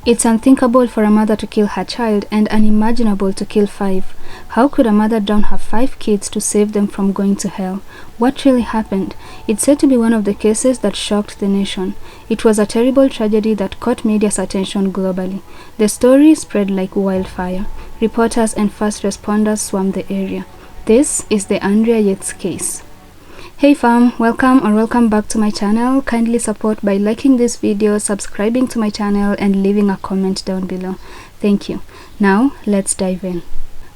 It's unthinkable for a mother to kill her child and unimaginable to kill 5. How could a mother drown her 5 kids to save them from going to hell? What really happened? It's said to be one of the cases that shocked the nation. It was a terrible tragedy that caught media's attention globally. The story spread like wildfire. Reporters and first responders swarmed the area. This is the Andrea YATES case. Hey fam, welcome back to my channel. Kindly support by liking this video, subscribing to my channel and leaving a comment down below. Thank you. Now let's dive in.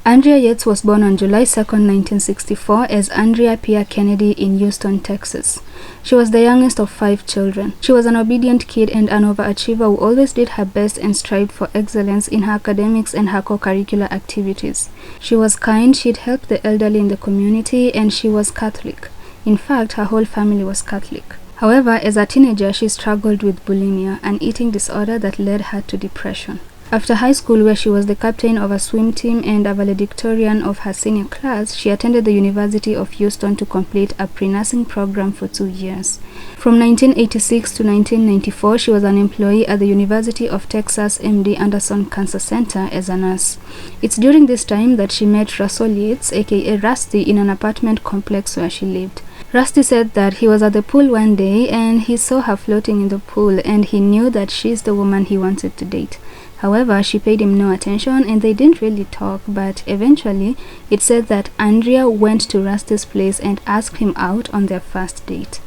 Andrea YATES was born on July 2nd, 1964 as Andrea Pierre Kennedy in Houston, Texas. She was the youngest of 5 children. She was an obedient kid and an overachiever who always did her best and strived for excellence in her academics and her co-curricular activities. She was kind, she'd help the elderly in the community, and she was Catholic. In fact, her whole family was Catholic. However, as a teenager, she struggled with bulimia, an eating disorder that led her to depression. After high school, where she was the captain of a swim team and a valedictorian of her senior class, she attended the University of Houston to complete a pre-nursing program for 2 years. From 1986 to 1994, she was an employee at the University of Texas MD Anderson Cancer Center as a nurse. It's during this time that she met Russell Yates, aka Rusty, in an apartment complex where she lived. Rusty said that he was at the pool one day and he saw her floating in the pool and he knew that she's the woman he wanted to date. However, she paid him no attention and they didn't really talk, but eventually it said that Andrea went to Rusty's place and asked him out on their first date.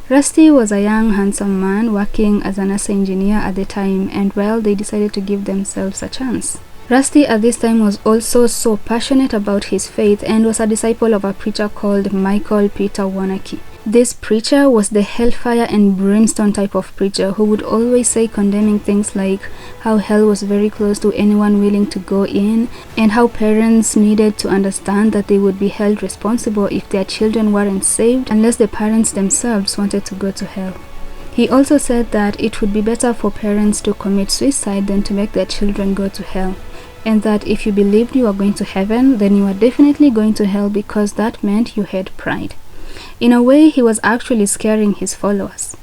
Rusty was a young, handsome man working as a NASA engineer at the time, and well, they decided to give themselves a chance. Rusty at this time was also so passionate about his faith and was a disciple of a preacher called Michael Peter Warnke. This preacher was the hellfire and brimstone type of preacher who would always say condemning things like how hell was very close to anyone willing to go in, and how parents needed to understand that they would be held responsible if their children weren't saved unless the parents themselves wanted to go to hell. He also said that it would be better for parents to commit suicide than to make their children go to hell, and that if you believed you were going to heaven, then you were definitely going to hell because that meant you had pride. In a way, he was actually scaring his followers.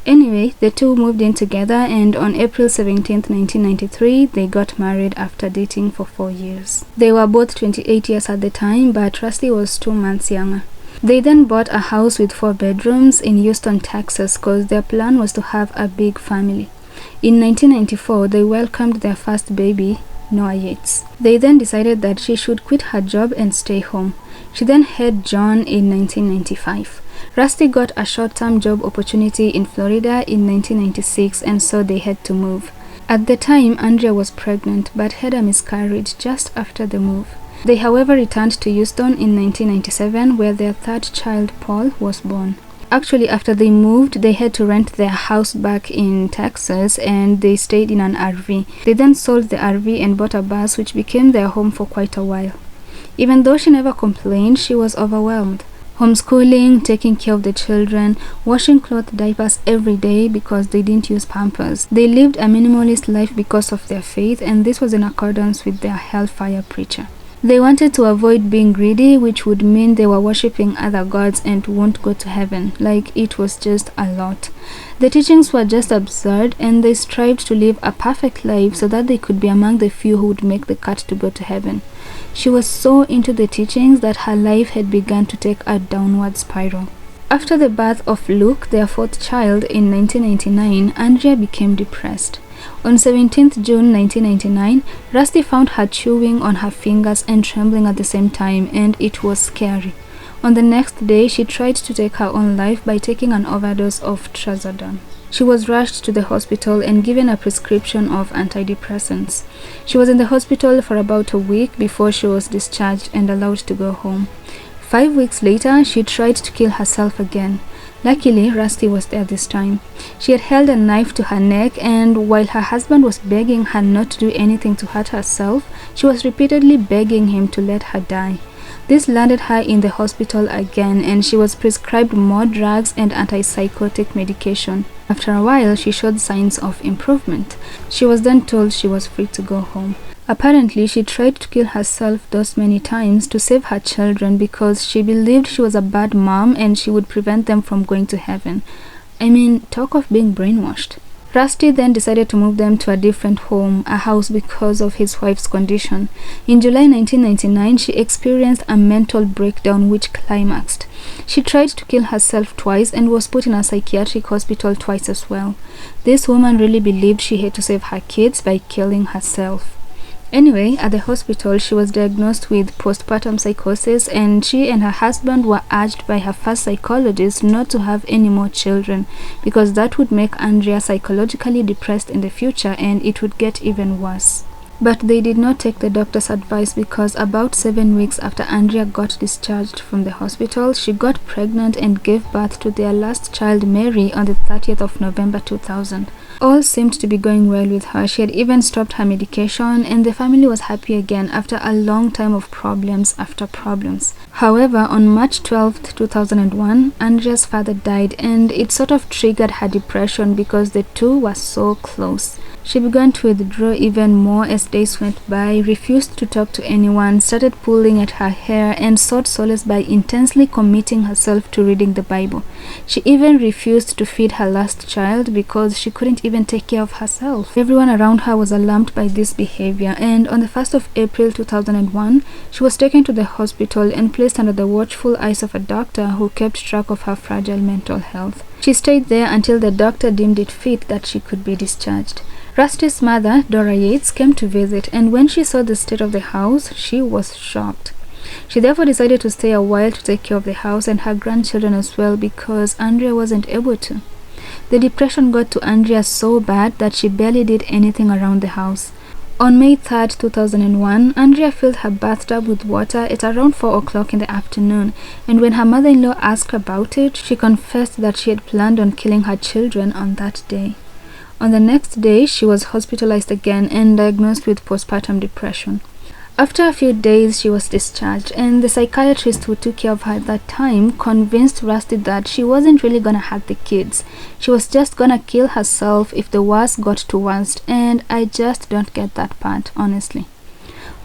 Anyway, the two moved in together, and on April 17, 1993, they got married after dating for 4 years. They were both 28 years at the time, but Rusty was 2 months younger. They then bought a house with 4 bedrooms in Houston, Texas, because their plan was to have a big family. In 1994, they welcomed their first baby, Noah Yates. They then decided that she should quit her job and stay home. She then had John in 1995. Rusty got a short-term job opportunity in Florida in 1996, and so they had to move. At the time, Andrea was pregnant but had a miscarriage just after the move. They, however, returned to Houston in 1997, where their 3rd child, Paul, was born. Actually, after they moved, they had to rent their house back in Texas and they stayed in an RV. They then sold the RV and bought a bus, which became their home for quite a while. Even though she never complained, she was overwhelmed. Homeschooling, taking care of the children, washing cloth diapers every day because they didn't use Pampers. They lived a minimalist life because of their faith, and this was in accordance with their hellfire preacher. They wanted to avoid being greedy, which would mean they were worshipping other gods and won't go to heaven. Like, it was just a lot. The teachings were just absurd, and they strived to live a perfect life so that they could be among the few who would make the cut to go to heaven. She was so into the teachings that her life had begun to take a downward spiral. After the birth of Luke, their 4th child, in 1999, Andrea became depressed. On 17th June 1999, Rusty found her chewing on her fingers and trembling at the same time, and it was scary. On the next day, she tried to take her own life by taking an overdose of trazodone. She was rushed to the hospital and given a prescription of antidepressants. She was in the hospital for about a week before she was discharged and allowed to go home. 5 weeks later, she tried to kill herself again. Luckily, Rusty was there this time. She had held a knife to her neck, and while her husband was begging her not to do anything to hurt herself, she was repeatedly begging him to let her die. This landed her in the hospital again, and she was prescribed more drugs and antipsychotic medication. After a while, she showed signs of improvement. She was then told she was free to go home. Apparently, she tried to kill herself those many times to save her children because she believed she was a bad mom and she would prevent them from going to heaven. I mean, talk of being brainwashed. Rusty then decided to move them to a different home, a house, because of his wife's condition. In July 1999, she experienced a mental breakdown which climaxed. She tried to kill herself twice and was put in a psychiatric hospital twice as well. This woman really believed she had to save her kids by killing herself. Anyway, at the hospital, she was diagnosed with postpartum psychosis, and she and her husband were urged by her first psychologist not to have any more children because that would make Andrea psychologically depressed in the future and it would get even worse. But they did not take the doctor's advice because about 7 weeks after Andrea got discharged from the hospital, she got pregnant and gave birth to their last child, Mary, on the 30th of November 2000. All seemed to be going well with her. She had even stopped her medication and the family was happy again after a long time of problems after problems. However, on March 12th, 2001, Andrea's father died and it sort of triggered her depression because the two were so close. She began to withdraw even more as days went by, refused to talk to anyone, started pulling at her hair, and sought solace by intensely committing herself to reading the Bible. She even refused to feed her last child because she couldn't even take care of herself. Everyone around her was alarmed by this behavior, and on the 1st of April 2001, she was taken to the hospital and placed under the watchful eyes of a doctor who kept track of her fragile mental health. She stayed there until the doctor deemed it fit that she could be discharged. Rusty's mother, Dora Yates, came to visit, and when she saw the state of the house, she was shocked. She therefore decided to stay a while to take care of the house and her grandchildren as well because Andrea wasn't able to. The depression got to Andrea so bad that she barely did anything around the house. On May 3rd, 2001, Andrea filled her bathtub with water at around 4 o'clock in the afternoon, and when her mother-in-law asked her about it, she confessed that she had planned on killing her children on that day. On the next day, she was hospitalized again and diagnosed with postpartum depression. After a few days, she was discharged, and the psychiatrist who took care of her at that time convinced Rusty that she wasn't really gonna hurt the kids. She was just gonna kill herself if the worst got to worst, and I just don't get that part, honestly.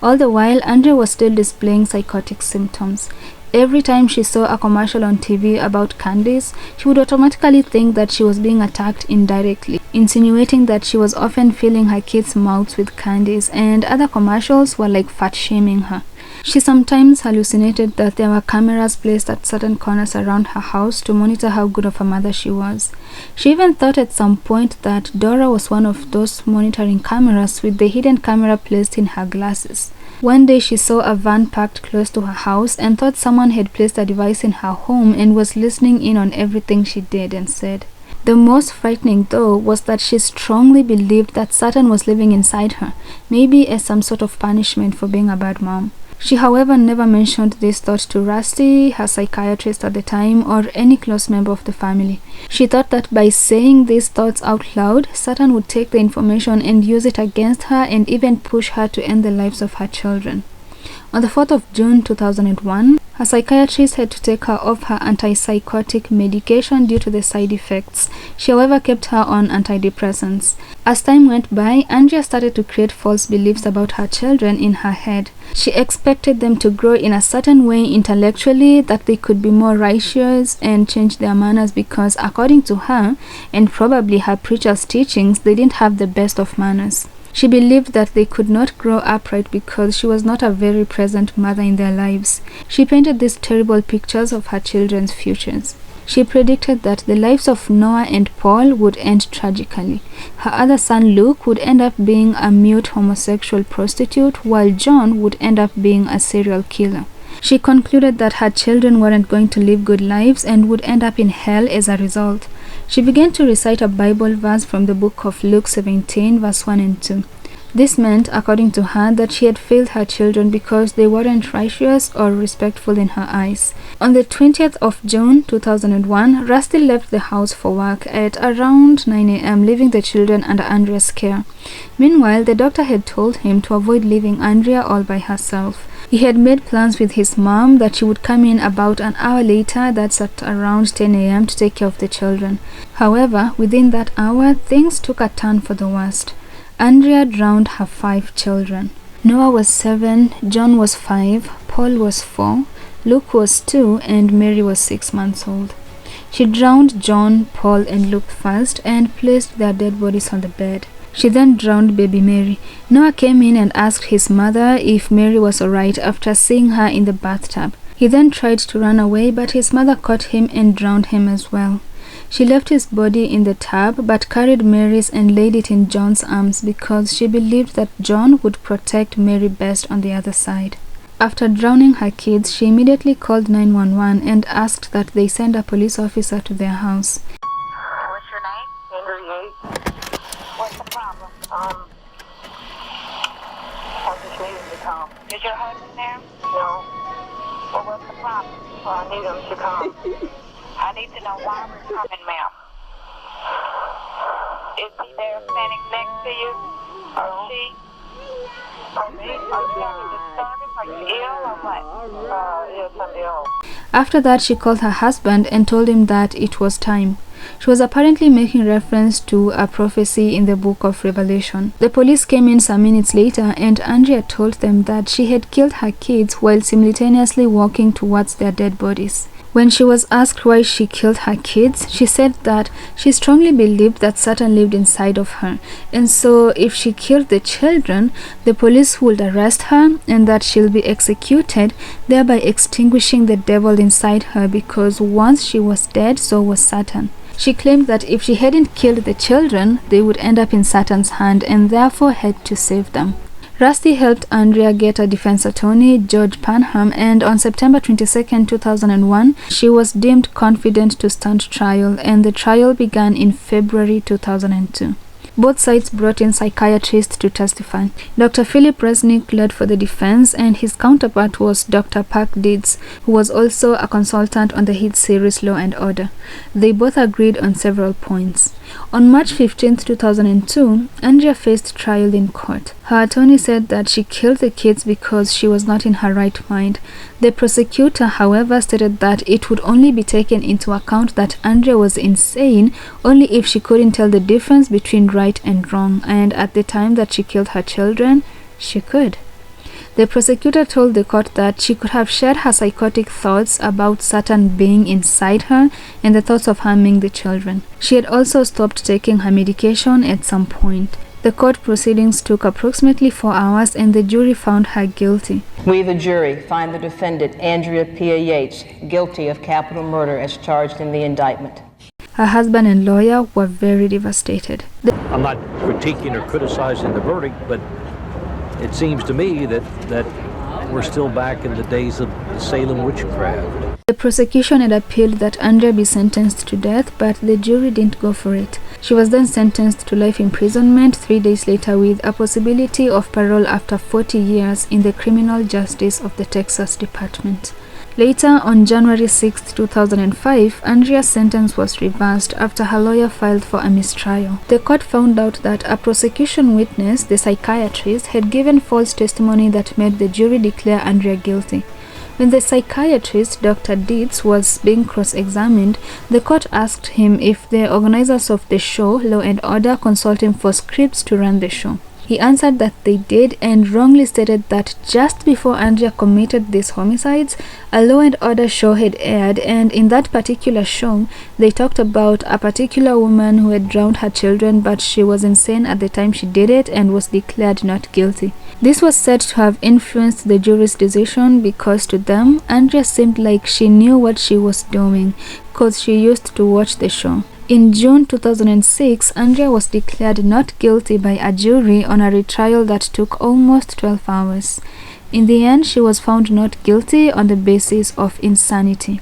All the while, Andrea was still displaying psychotic symptoms. Every time she saw a commercial on TV about candies, she would automatically think that she was being attacked indirectly, insinuating that she was often filling her kids' mouths with candies, and other commercials were like fat-shaming her. She sometimes hallucinated that there were cameras placed at certain corners around her house to monitor how good of a mother she was. She even thought at some point that Dora was one of those monitoring cameras with the hidden camera placed in her glasses. One day she saw a van parked close to her house and thought someone had placed a device in her home and was listening in on everything she did and said. The most frightening though was that she strongly believed that Satan was living inside her, maybe as some sort of punishment for being a bad mom. She, however, never mentioned this thought to Rusty, her psychiatrist at the time, or any close member of the family. She thought that by saying these thoughts out loud, Satan would take the information and use it against her and even push her to end the lives of her children. On the 4th of June 2001, her psychiatrist had to take her off her antipsychotic medication due to the side effects. She, however, kept her on antidepressants. As time went by, Andrea started to create false beliefs about her children in her head. She expected them to grow in a certain way intellectually, that they could be more righteous and change their manners because, according to her, and probably her preacher's teachings, they didn't have the best of manners. She believed that they could not grow upright because she was not a very present mother in their lives. She painted these terrible pictures of her children's futures. She predicted that the lives of Noah and Paul would end tragically. Her other son Luke would end up being a mute homosexual prostitute, while John would end up being a serial killer. She concluded that her children weren't going to live good lives and would end up in hell as a result. She began to recite a Bible verse from the book of Luke 17, verse 1 and 2. This meant, according to her, that she had failed her children because they weren't righteous or respectful in her eyes. On the 20th of June 2001, Rusty left the house for work at around 9 a.m., leaving the children under Andrea's care. Meanwhile, the doctor had told him to avoid leaving Andrea all by herself. He had made plans with his mom that she would come in about an hour later, that's at around 10 a.m., to take care of the children. However, within that hour, things took a turn for the worst. Andrea drowned her 5 children. Noah was 7, John was 5, Paul was 4, Luke was 2, and Mary was 6 months old. She drowned John, Paul, and Luke first and placed their dead bodies on the bed. She then drowned baby Mary. Noah came in and asked his mother if Mary was alright after seeing her in the bathtub. He then tried to run away, but his mother caught him and drowned him as well. She left his body in the tub but carried Mary's and laid it in John's arms because she believed that John would protect Mary best on the other side. After drowning her kids, she immediately called 911 and asked that they send a police officer to their house. What's your name? Andrea. What's the problem? I just need him to come. Is your husband there? No. Well, what's the problem? Well, I need him to come. I need to know why we're coming, ma'am. Is he there standing next to you? Or she? Or me? Are you having disturbance? Are you ill or what? Yes, I'm ill. After that, she called her husband and told him that it was time. She was apparently making reference to a prophecy in the book of Revelation. The police came in some minutes later and Andrea told them that she had killed her kids while simultaneously walking towards their dead bodies. When she was asked why she killed her kids, she said that she strongly believed that Satan lived inside of her, and so if she killed the children, the police would arrest her and that she'll be executed, thereby extinguishing the devil inside her, because once she was dead, so was Satan. She claimed that if she hadn't killed the children, they would end up in Satan's hand and therefore had to save them. Rusty helped Andrea get a defense attorney, George Panham, and on September 22, 2001, she was deemed confident to stand trial, and the trial began in February 2002. Both sides brought in psychiatrists to testify. Dr. Philip Resnick led for the defense, and his counterpart was Dr. Park Deeds, who was also a consultant on the hit series Law and Order. They both agreed on several points. On March 15, 2002, Andrea faced trial in court. Her attorney said that she killed the kids because she was not in her right mind. The prosecutor, however, stated that it would only be taken into account that Andrea was insane only if she couldn't tell the difference between right and wrong, and at the time that she killed her children, she could. The prosecutor told the court that she could have shared her psychotic thoughts about Satan being inside her and the thoughts of harming the children. She had also stopped taking her medication at some point. The court proceedings took approximately 4 hours and the jury found her guilty. We, the jury, find the defendant, Andrea P. Yates, guilty of capital murder as charged in the indictment. Her husband and lawyer were very devastated. I'm not critiquing or criticizing the verdict, but it seems to me that we're still back in the days of the Salem witchcraft. The prosecution had appealed that Andrea be sentenced to death, but the jury didn't go for it. She was then sentenced to life imprisonment 3 days later with a possibility of parole after 40 years in the criminal justice of the Texas Department. Later, on January 6, 2005, Andrea's sentence was reversed after her lawyer filed for a mistrial. The court found out that a prosecution witness, the psychiatrist, had given false testimony that made the jury declare Andrea guilty. When the psychiatrist, Dr. Deeds, was being cross-examined, the court asked him if the organizers of the show, Law and Order, consult him for scripts to run the show. He answered that they did and wrongly stated that just before Andrea committed these homicides, a Law and Order show had aired, and in that particular show, they talked about a particular woman who had drowned her children, but she was insane at the time she did it and was declared not guilty. This was said to have influenced the jury's decision because to them, Andrea seemed like she knew what she was doing because she used to watch the show. In June 2006, Andrea was declared not guilty by a jury on a retrial that took almost 12 hours. In the end, she was found not guilty on the basis of insanity.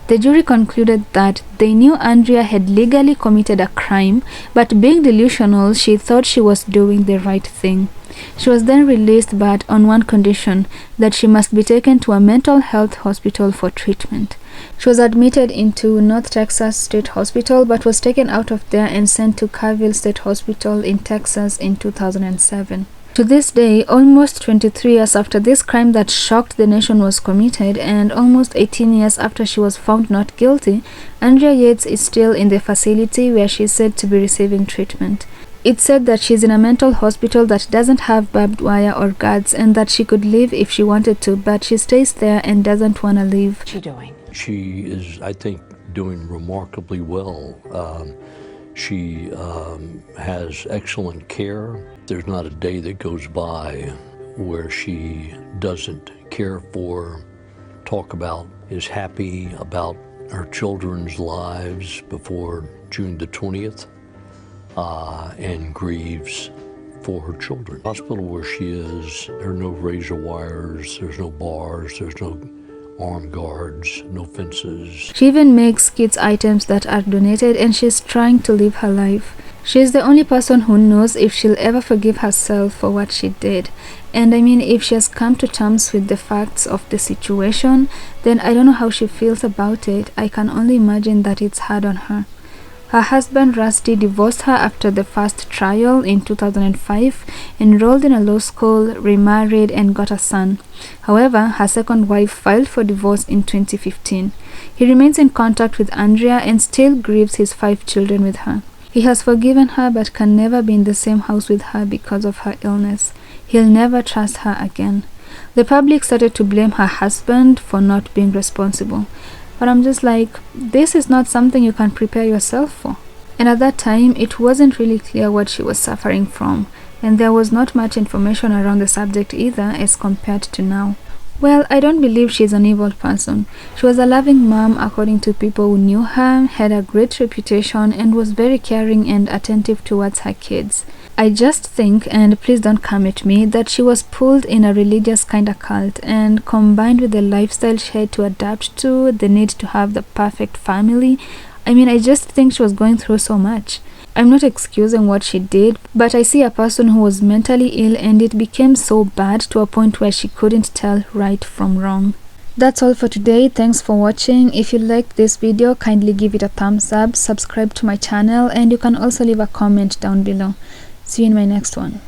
The jury concluded that they knew Andrea had legally committed a crime, but being delusional, she thought she was doing the right thing. She was then released, but on one condition, that she must be taken to a mental health hospital for treatment. She was admitted into North Texas State Hospital, but was taken out of there and sent to Carville State Hospital in Texas in 2007. To this day, almost 23 years after this crime that shocked the nation was committed, and almost 18 years after she was found not guilty, Andrea Yates is still in the facility where she is said to be receiving treatment. It's said that she's in a mental hospital that doesn't have barbed wire or guards, and that she could leave if she wanted to, but she stays there and doesn't want to leave. What's she doing? She is, I think, doing remarkably well. She has excellent care. There's not a day that goes by where she doesn't care for, talk about, is happy about her children's lives before June the 20th, and grieves for her children. The hospital where she is, there are no razor wires, there's no bars, there's no armed guards, no fences. She even makes kids items that are donated, and she's trying to live her life. She is the only person who knows if she'll ever forgive herself for what she did. And I mean, if she has come to terms with the facts of the situation, then I don't know how she feels about it. I can only imagine that it's hard on her. Her husband Rusty divorced her after the first trial in 2005, enrolled in a law school, remarried, and got a son. However, her second wife filed for divorce in 2015. He remains in contact with Andrea and still grieves his 5 children with her. He has forgiven her but can never be in the same house with her because of her illness. He'll never trust her again. The public started to blame her husband for not being responsible. But I'm just like, this is not something you can prepare yourself for. And at that time, it wasn't really clear what she was suffering from, and there was not much information around the subject either as compared to now. Well, I don't believe she's an evil person. She was a loving mom according to people who knew her, had a great reputation, and was very caring and attentive towards her kids. I just think, and please don't come at me, that she was pulled in a religious kind of cult, and combined with the lifestyle she had to adapt to, the need to have the perfect family. I mean, I just think she was going through so much. I'm not excusing what she did, but I see a person who was mentally ill and it became so bad to a point where she couldn't tell right from wrong. That's all for today. Thanks for watching. If you liked this video, kindly give it a thumbs up, subscribe to my channel, and you can also leave a comment down below. See you in my next one.